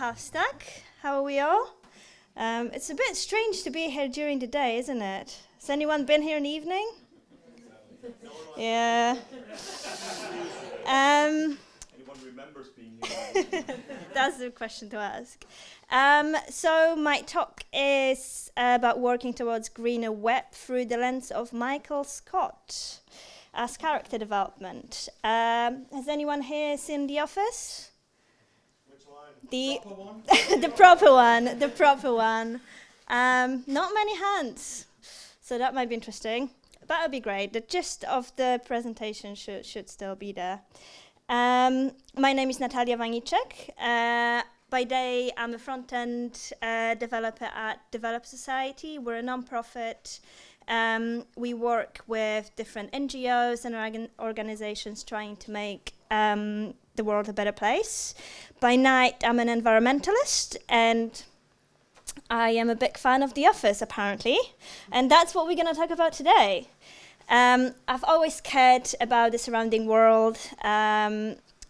HalfStack. How are we all? It's a bit strange to be here during the day, isn't it? Has anyone been here in the evening? Yeah. Anyone remembers being here? That's the question to ask. So my talk is about working towards greener web through the lens of Michael Scott as character development. Has anyone here seen The Office? Which one? The Proper one? the proper one. Not many hands, so that might be interesting. That would be great. The gist of the presentation should still be there. My name is Natalia Wanicek. By day, I'm a front-end developer at Developer Society. We're a non-profit. We work with different NGOs and organizations trying to make the world a better place. By night, I'm an environmentalist, and I am a big fan of The Office, apparently. And that's what we're going to talk about today. I've always cared about the surrounding world.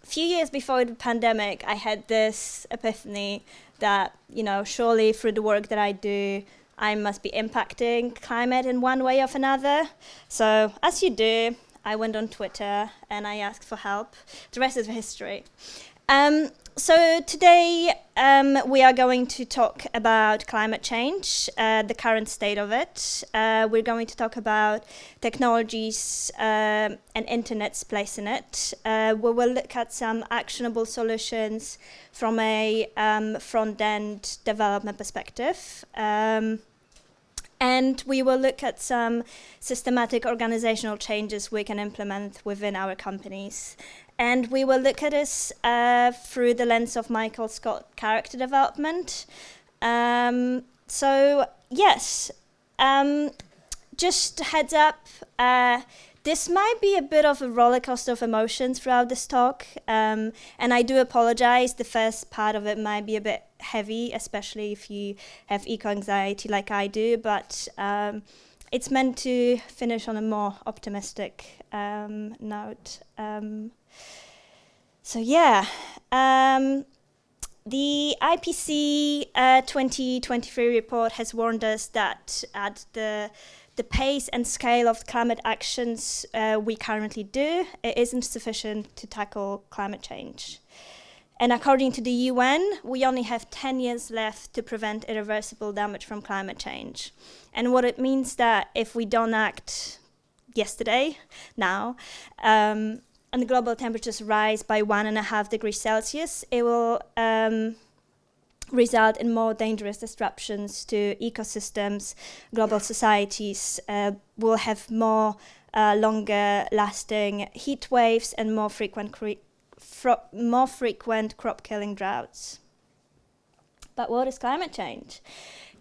Few years before the pandemic, I had this epiphany that, surely through the work that I do, I must be impacting climate in one way or another. So, as you do, I went on Twitter and I asked for help. The rest is history. So today we are going to talk about climate change, the current state of it. We're going to talk about technologies and internet's place in it. We will look at some actionable solutions from a front-end development perspective. And we will look at some systematic organizational changes we can implement within our companies. And we will look at this through the lens of Michael Scott character development. Just heads up, this might be a bit of a roller coaster of emotions throughout this talk. And I do apologize, the first part of it might be a bit heavy, especially if you have eco-anxiety like I do, but it's meant to finish on a more optimistic note. The IPCC 2023 report has warned us that at the pace and scale of climate actions we currently do, it isn't sufficient to tackle climate change. And according to the UN, we only have 10 years left to prevent irreversible damage from climate change. And what it means that if we don't act now, and the global temperatures rise by 1.5 degrees Celsius, it will result in more dangerous disruptions to ecosystems. Global societies will have more longer-lasting heat waves and more frequent crop-killing droughts. But what is climate change?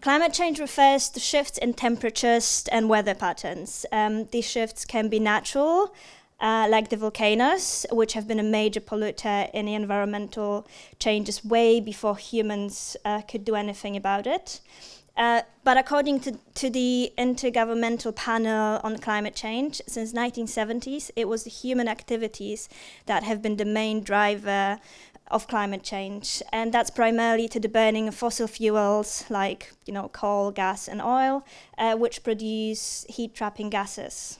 Climate change refers to shifts in temperatures and weather patterns. These shifts can be natural, like the volcanoes, which have been a major polluter in the environmental changes way before humans could do anything about it. But according to the Intergovernmental Panel on Climate Change, since 1970s, it was the human activities that have been the main driver of climate change. And that's primarily to the burning of fossil fuels like, coal, gas, and oil, which produce heat-trapping gases.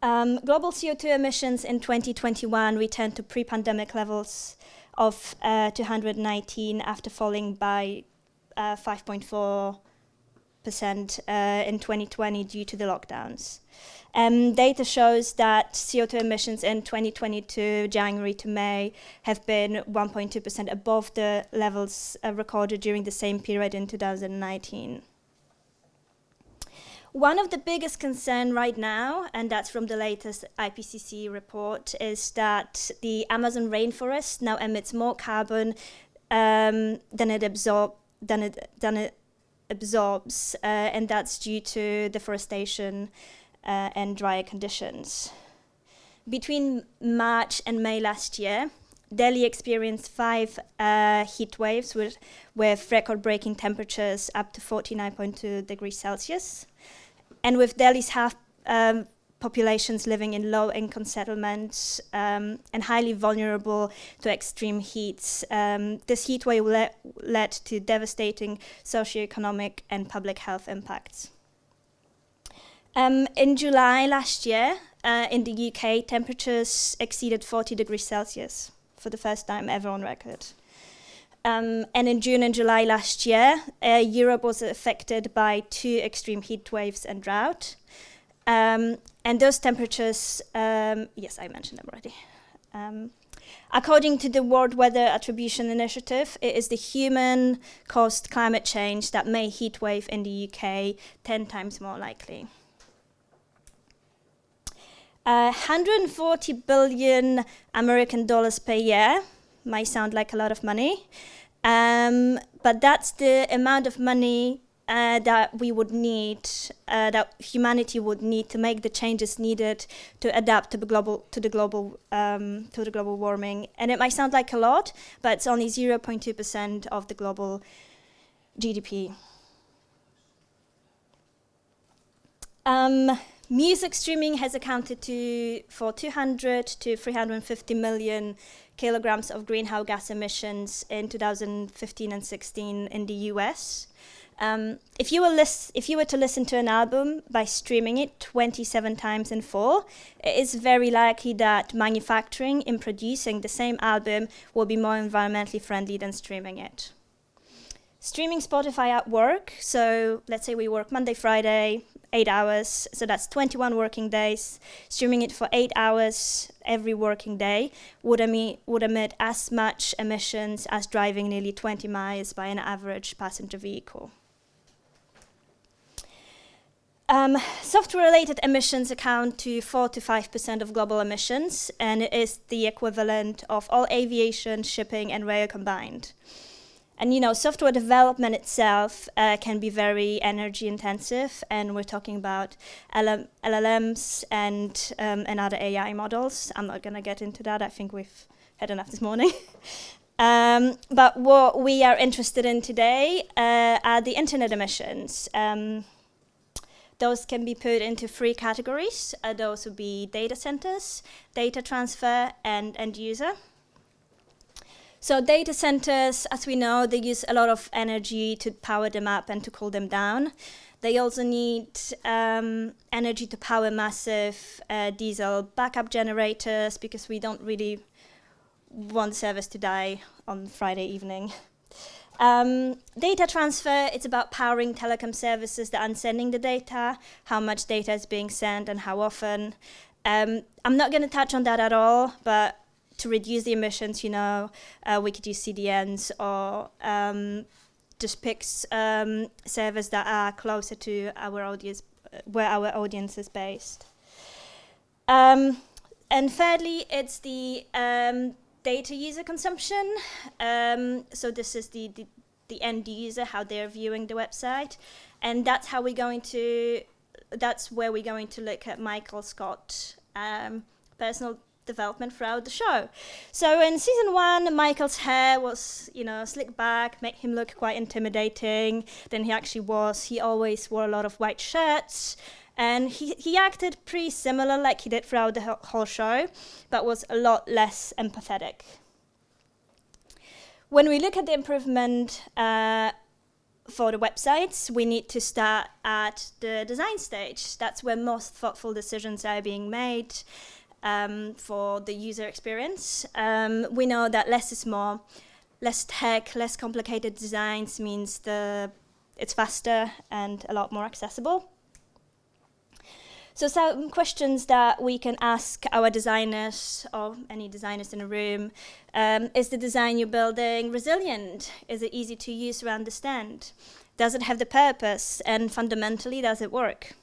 Global CO2 emissions in 2021 returned to pre-pandemic levels of 219 after falling by 5.4% in 2020 due to the lockdowns. Data shows that CO2 emissions in 2022, January to May, have been 1.2% above the levels recorded during the same period in 2019. One of the biggest concerns right now, and that's from the latest IPCC report, is that the Amazon rainforest now emits more carbon than it absorbs, and that's due to deforestation and drier conditions. Between March and May last year, Delhi experienced 5 heat waves with record-breaking temperatures up to 49.2 degrees Celsius. And with Delhi's populations living in low-income settlements and highly vulnerable to extreme heats. This heat wave led to devastating socioeconomic and public health impacts. In July last year, in the UK, temperatures exceeded 40 degrees Celsius for the first time ever on record. And in June and July last year, Europe was affected by 2 extreme heat waves and drought. And those temperatures, yes, I mentioned them already. According to the World Weather Attribution Initiative, it is the human-caused climate change that made heat wave in the UK 10 times more likely. 140 billion American dollars per year might sound like a lot of money, but that's the amount of money that we would need, that humanity would need to make the changes needed to adapt to the global warming. And it might sound like a lot, but it's only 0.2% of the global GDP. Music streaming has accounted for 200 to 350 million kilograms of greenhouse gas emissions in 2015 and 16 in the US. If you were to listen to an album by streaming it 27 times in full, it is very likely that manufacturing in producing the same album will be more environmentally friendly than streaming it. Streaming Spotify at work, so let's say we work Monday, Friday, 8 hours, so that's 21 working days. Streaming it for 8 hours every working day would emit as much emissions as driving nearly 20 miles by an average passenger vehicle. Software-related emissions account to 4 to 5% of global emissions, and it is the equivalent of all aviation, shipping, and rail combined. And software development itself can be very energy intensive, and we're talking about LLMs and other AI models. I'm not going to get into that. I think we've had enough this morning. But what we are interested in today are the internet emissions. Those can be put into 3 categories. Those would be data centers, data transfer, and end user. So data centers, as we know, they use a lot of energy to power them up and to cool them down. They also need energy to power massive diesel backup generators, because we don't really want service to die on Friday evening. Data transfer, it's about powering telecom services that are sending the data, how much data is being sent and how often. I'm not going to touch on that at all, but to reduce the emissions, we could use CDNs or just pick servers that are closer to our audience, where our audience is based. And thirdly, it's the data user consumption. So this is the end user, how they're viewing the website, and that's where we're going to look at Michael Scott personal development throughout the show. So in season 1, Michael's hair was, slicked back, made him look quite intimidating than he actually was. He always wore a lot of white shirts, and he acted pretty similar like he did throughout the whole show, but was a lot less empathetic. When we look at the improvement for the websites, we need to start at the design stage. That's where most thoughtful decisions are being made. For the user experience. We know that less is more. Less tech, less complicated designs means it's faster and a lot more accessible. So some questions that we can ask our designers or any designers in the room. Is the design you're building resilient? Is it easy to use or understand? Does it have the purpose? And fundamentally, does it work?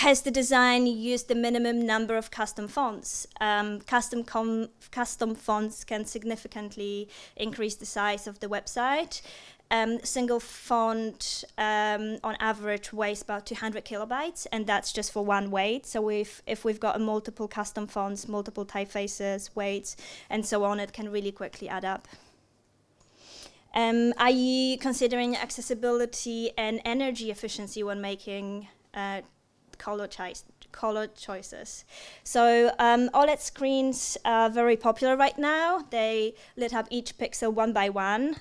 Has the design used the minimum number of custom fonts? Custom fonts can significantly increase the size of the website. Single font on average weighs about 200 kilobytes, and that's just for one weight. So if we've got multiple custom fonts, multiple typefaces, weights, and so on, it can really quickly add up. Are you considering accessibility and energy efficiency when making color choices. So OLED screens are very popular right now. They lit up each pixel one by one.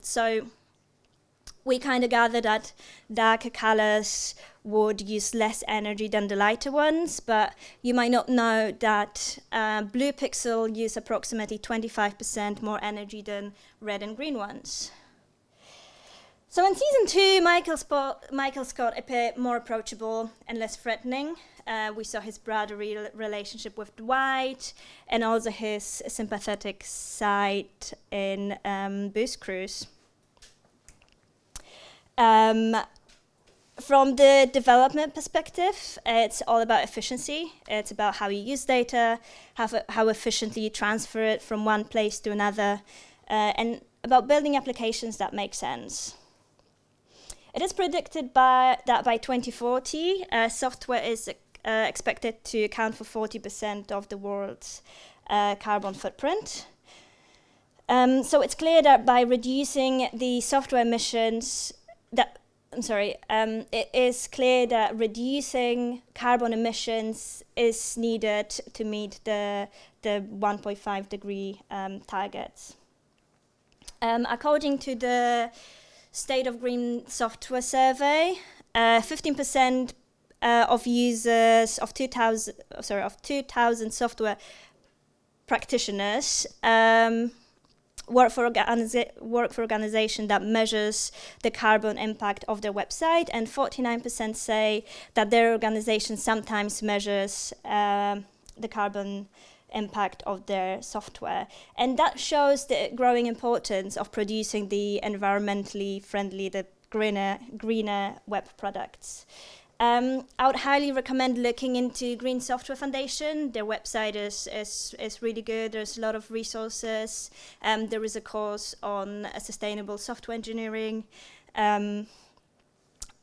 So we kind of gather that darker colors would use less energy than the lighter ones, but you might not know that blue pixel use approximately 25% more energy than red and green ones. So in season 2, Michael Scott appeared more approachable and less threatening. We saw his brotherly relationship with Dwight, and also his sympathetic side in Booze Cruise. From the development perspective, it's all about efficiency. It's about how you use data, how efficiently you transfer it from one place to another, and about building applications that make sense. It is predicted that by 2040, software is expected to account for 40% of the world's carbon footprint. So it's clear that by reducing the software emissions, it is clear that reducing carbon emissions is needed to meet the 1.5 degree targets. According to the State of Green Software Survey, 15% of users of 2,000 software practitioners work for organization that measures the carbon impact of their website, and 49% say that their organization sometimes measures the carbon impact of their software. And that shows the growing importance of producing the environmentally friendly, the greener web products. I would highly recommend looking into Green Software Foundation. Their website is really good. There's a lot of resources. There is a course on sustainable software engineering.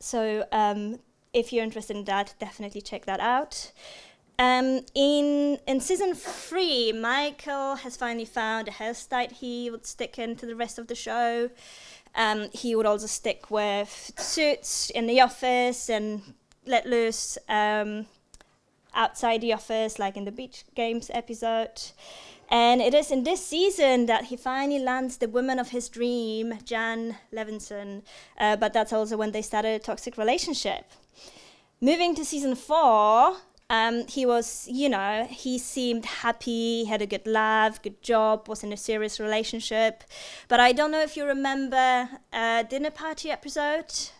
So if you're interested in that, definitely check that out. In season 3, Michael has finally found a hairstyle he would stick into the rest of the show. He would also stick with suits in the office and let loose outside the office, like in the Beach Games episode. And it is in this season that he finally lands the woman of his dream, Jan Levinson. But that's also when they started a toxic relationship. Moving to season 4, he seemed happy, had a good laugh, good job, was in a serious relationship. But I don't know if you remember dinner party episode.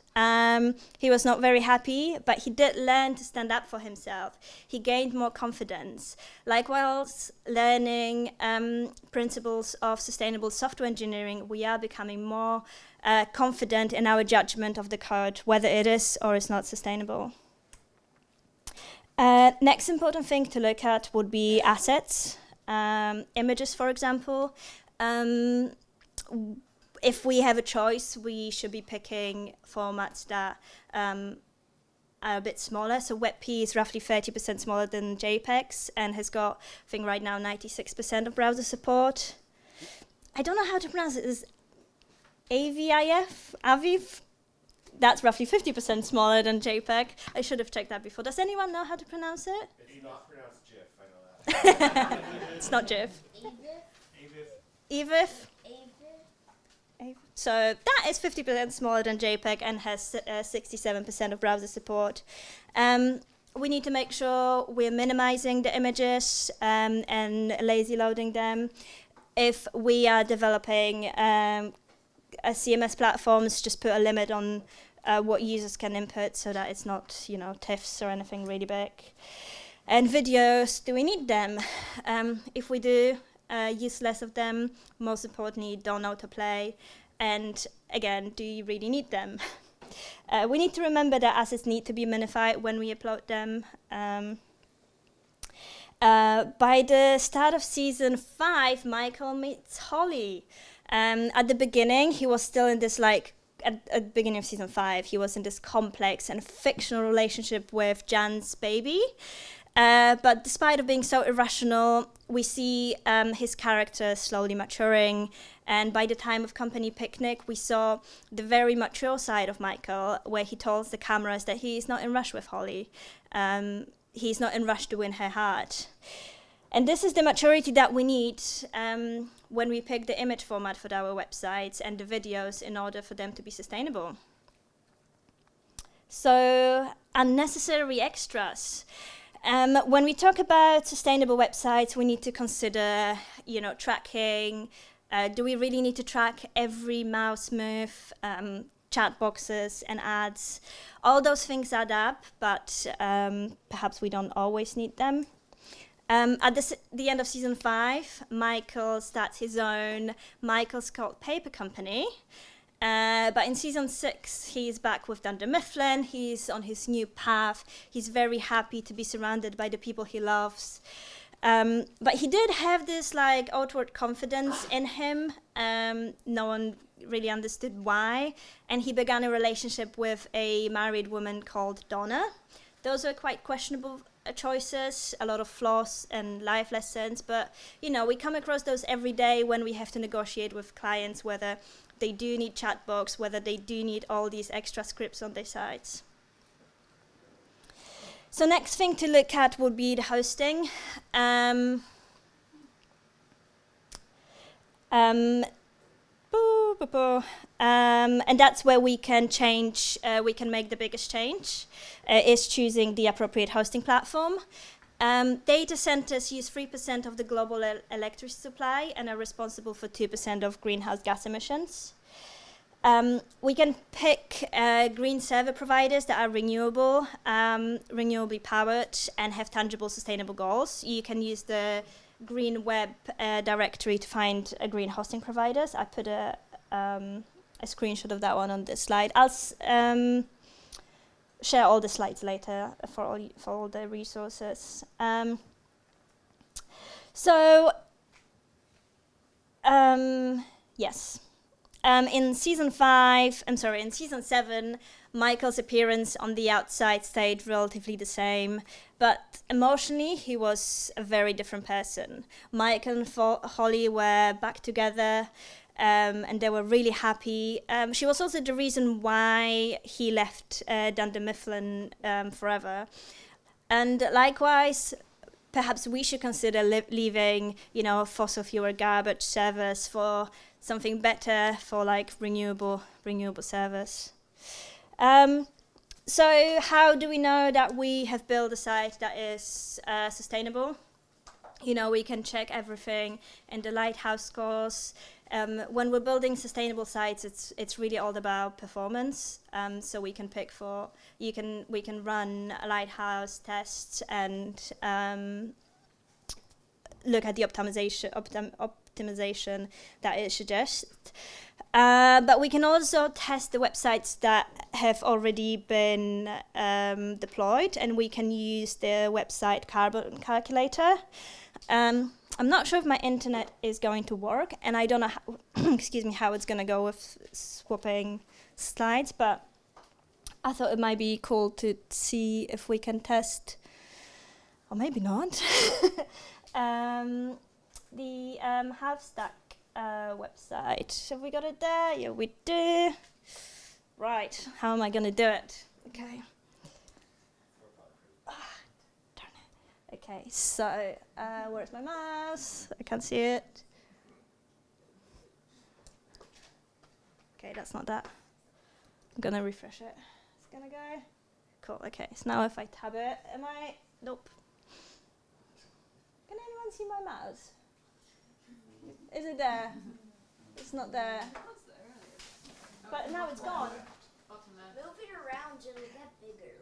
He was not very happy, but he did learn to stand up for himself. He gained more confidence. Likewise, learning principles of sustainable software engineering, we are becoming more confident in our judgment of the code, whether it is or is not sustainable. Next important thing to look at would be assets, images, for example. If we have a choice, we should be picking formats that are a bit smaller. So WebP is roughly 30% smaller than JPEGs and has got, I think right now, 96% of browser support. I don't know how to pronounce it. Is Aviv? That's roughly 50% smaller than JPEG. I should have checked that before. Does anyone know how to pronounce it? It's not pronounced GIF, I know that. It's not GIF. Avif. So that is 50% smaller than JPEG and has 67% of browser support. We need to make sure we're minimizing the images and lazy loading them. If we are developing a CMS platforms, just put a limit on what users can input so that it's not, TIFFs or anything really big. And videos, do we need them? If we do, use less of them. Most importantly, don't autoplay. And again, do you really need them? We need to remember that assets need to be minified when we upload them. By the start of season 5, Michael meets Holly. At the beginning, he was still in this, at the beginning of season 5, he was in this complex and fictional relationship with Jan's baby. But despite of being so irrational, we see his character slowly maturing. And by the time of Company Picnic, we saw the very mature side of Michael, where he tells the cameras that he is not in rush with Holly. He's not in rush to win her heart. And this is the maturity that we need when we pick the image format for our websites and the videos in order for them to be sustainable. So, unnecessary extras. When we talk about sustainable websites, we need to consider, tracking. Do we really need to track every mouse move, chat boxes and ads? All those things add up, but perhaps we don't always need them. At the end of season 5, Michael starts his own Michael's Cold Paper company. But in season 6, he's back with Dunder Mifflin. He's on his new path. He's very happy to be surrounded by the people he loves. But he did have this outward confidence in him. No one really understood why. And he began a relationship with a married woman called Donna. Those were quite questionable choices, a lot of flaws and life lessons. But, we come across those every day when we have to negotiate with clients whether they do need chat box, whether they do need all these extra scripts on their sites. So next thing to look at would be the hosting. And that's where we can change, we can make the biggest change, is choosing the appropriate hosting platform. Data centers use 3% of the global electricity supply and are responsible for 2% of greenhouse gas emissions. We can pick green server providers that are renewable, renewably powered, and have tangible sustainable goals. You can use the green web directory to find green hosting providers. I put a screenshot of that one on this slide. I'll share all the slides later for all the resources. Yes. In season 7, Michael's appearance on the outside stayed relatively the same, but emotionally he was a very different person. Michael and Holly were back together, and they were really happy. She was also the reason why he left Dunder Mifflin forever. And likewise, perhaps we should consider leaving, fossil fuel garbage servers for something better, for renewable servers. So how do we know that we have built a site that is sustainable? We can check everything in the Lighthouse scores. When we're building sustainable sites, it's really all about performance. So we can we can run a Lighthouse tests and look at the optimization that it suggests. But we can also test the websites that have already been deployed, and we can use the website carbon calculator. I'm not sure if my internet is going to work, and I don't know how, how it's going to go with swapping slides, but I thought it might be cool to see if we can test, or maybe not, the HalfStack website. Have we got it there? Yeah, we do. Right, how am I going to do it? Okay. Okay, so where's my mouse? I can't see it. Okay, that's not that. I'm gonna refresh it. It's gonna go. Cool, okay, so now if I tab it, nope. Can anyone see my mouse? Is it there? It's not there. But now it's gone. Move it around and it'll get bigger,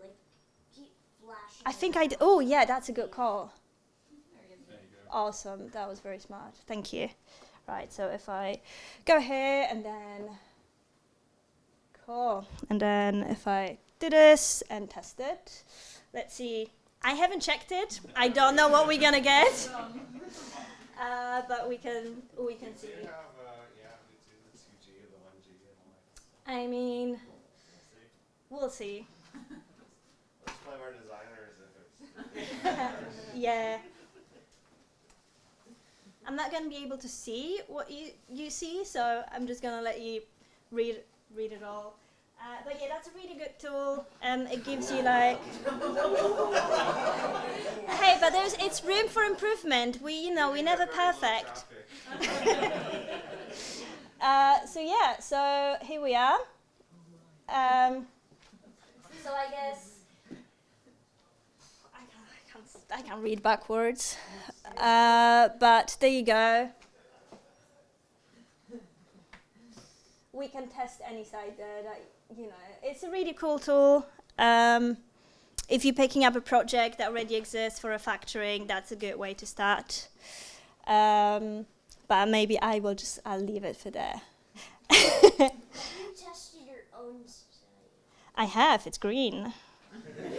keep flashing. I think oh yeah, that's a good call. There you go. Awesome, that was very smart. Thank you. Right, so if I go here and then, cool. And then if I do this and test it, let's see. I haven't checked it. I don't know what we're gonna get. But we can see. We have, the 2G or the 1G and all that. I mean, we'll see. Let's blame our designers if it's Yeah. I'm not going to be able to see what you see, so I'm just going to let you read it all. But yeah, that's a really good tool. It gives you like, hey, but it's room for improvement. We're never perfect. So here we are. So I guess I can't read backwards, but there you go. We can test any site there. It's a really cool tool. If you're picking up a project that already exists for refactoring, that's a good way to start. But maybe I'll leave it for there. Have you tested your own site? I have. It's green.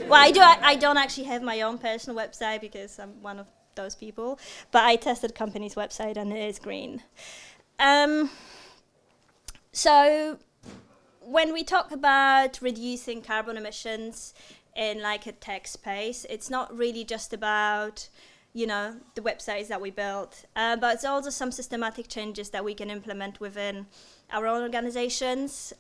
Well, I don't actually have my own personal website because I'm one of those people. But I tested company's website and it is green. So when we talk about reducing carbon emissions in like a tech space, it's not really just about the websites that we built, but it's also some systematic changes that we can implement within our own organizations.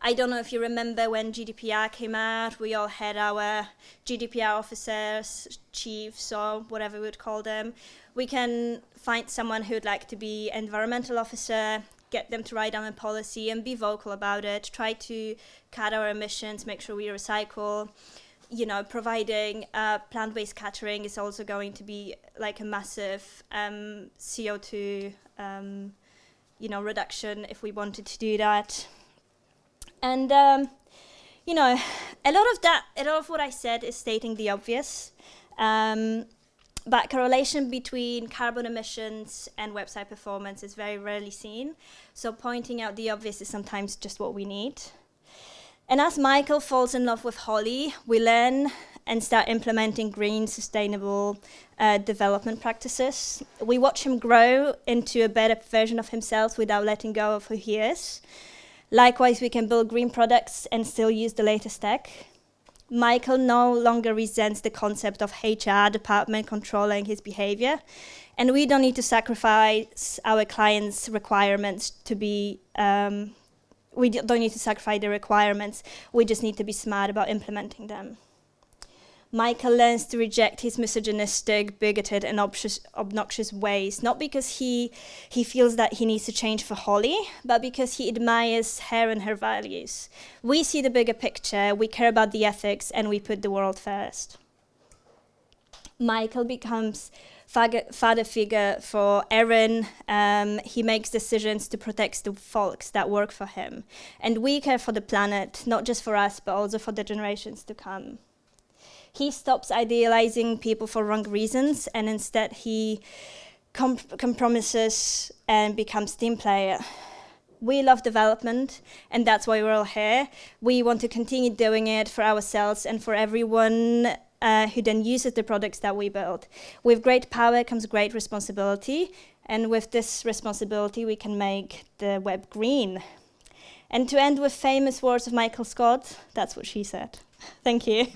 I don't know if you remember when GDPR came out, we all had our GDPR officers, chiefs, or whatever we would call them. We can find someone who would like to be environmental officer, get them to write down a policy and be vocal about it, try to cut our emissions, make sure we recycle. Providing plant-based catering is also going to be like a massive CO2 reduction if we wanted to do that. And a lot of what I said is stating the obvious, but correlation between carbon emissions and website performance is very rarely seen. So pointing out the obvious is sometimes just what we need. And as Michael falls in love with Holly, we learn and start implementing green, sustainable development practices. We watch him grow into a better version of himself without letting go of who he is. Likewise, we can build green products and still use the latest tech. Michael no longer resents the concept of HR department controlling his behavior, and we don't need to sacrifice our clients' requirements to be we don't need to sacrifice the requirements, we just need to be smart about implementing them. Michael learns to reject his misogynistic, bigoted, and obnoxious ways, not because he feels that he needs to change for Holly, but because he admires her and her values. We see the bigger picture, we care about the ethics, and we put the world first. Michael becomes father figure for Erin. He makes decisions to protect the folks that work for him. And we care for the planet, not just for us, but also for the generations to come. He stops idealizing people for wrong reasons, and instead he compromises and becomes team player. We love development, and that's why we're all here. We want to continue doing it for ourselves and for everyone who then uses the products that we build. With great power comes great responsibility, and with this responsibility we can make the web green. And to end with famous words of Michael Scott, that's what she said. Thank you.